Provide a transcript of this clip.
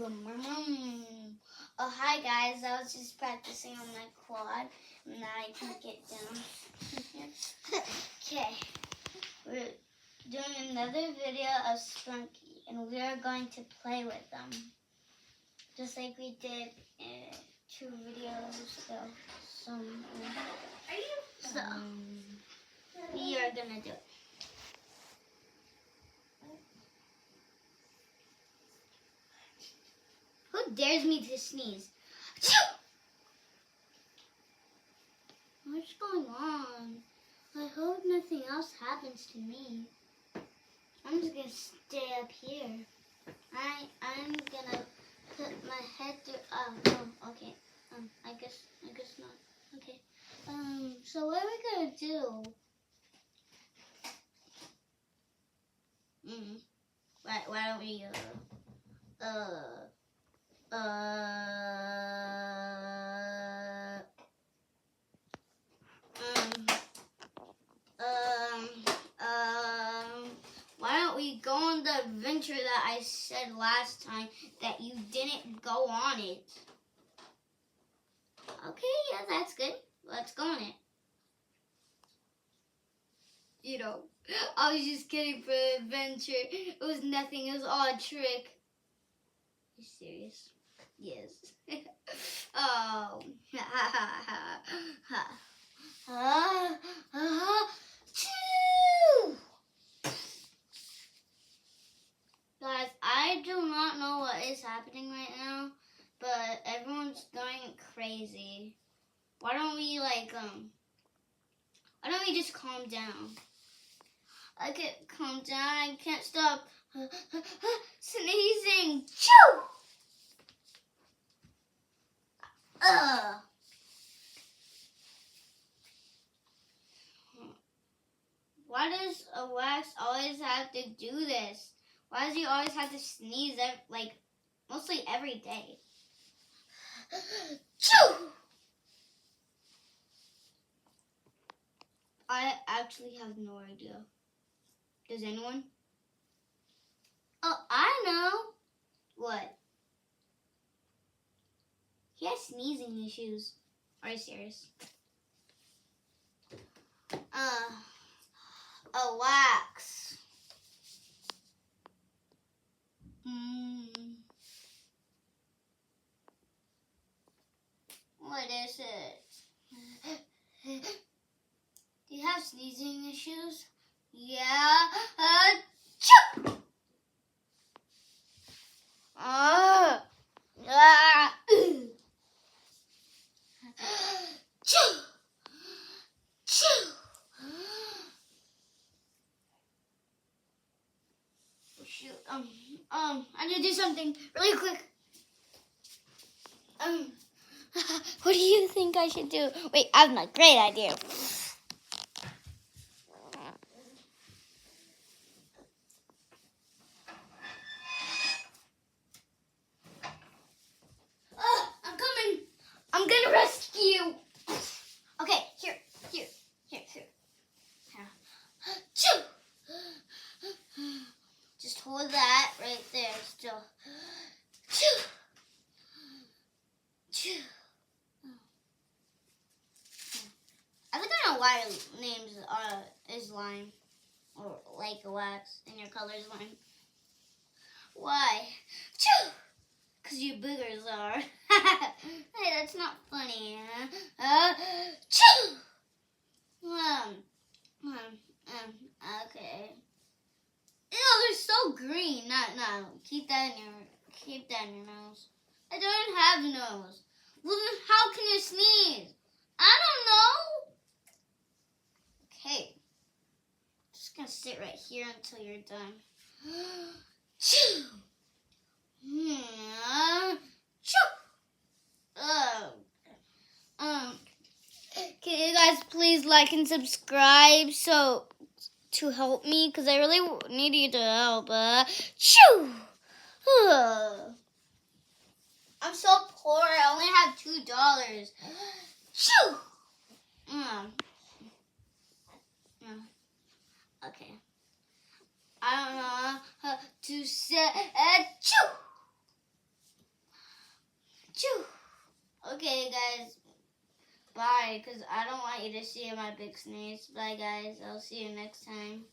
Oh, hi guys, I was just practicing on my quad. Now I can get down. Okay, we're doing another video of Spunky, and we are going to play with them. Just like we did 2 videos ago. So we are gonna do it. Who dares me to sneeze? What's going on? I hope nothing else happens to me. I'm just gonna stay up here. I'm gonna put my head through. Oh, okay. I guess not. Okay. So what are we gonna do? Why don't we why don't we go on the adventure that I said last time that you didn't go on it? Okay, yeah, that's good. Let's go on it. You know, I was just kidding for the adventure. It was nothing. It was all a trick. You serious? Yes. Oh. Guys, I do not know what is happening right now, but everyone's going crazy. Why don't we why don't we just calm down? I can't calm down. I can't stop sneezing. Choo! Why does Owackx always have to do this? Why does he always have to sneeze mostly every day? Choo! I actually have no idea. Does anyone? Oh, I know. What? He has sneezing issues. Are you serious? Owackx. What is it? Do you have sneezing issues? Yeah. Choo! Choo! Choo! Oh, shoot. I need to do something really quick. What do you think I should do? Wait, I have a great idea. I'm coming. I'm gonna rescue you. Okay, here. Choo! Just hold that right there still. Choo! Choo! I think I know why your names is lime, or like Owackx, and your color is lime. Why? Choo! 'Cause you boogers are. Hey, that's not funny. Choo! Okay. Ew, they're so green. No. Keep that in your nose. I don't have a nose. Well, then how can you sneeze? I don't know. Okay. Just gonna sit right here until you're done. Choo! Choo! Can you guys please like and subscribe to help me? Because I really need you to help. Choo! I'm so poor. I only have $2. Choo! Okay. I don't know how to say choo! Phew. Okay, guys. Bye, because I don't want you to see my big sneeze. Bye, guys. I'll see you next time.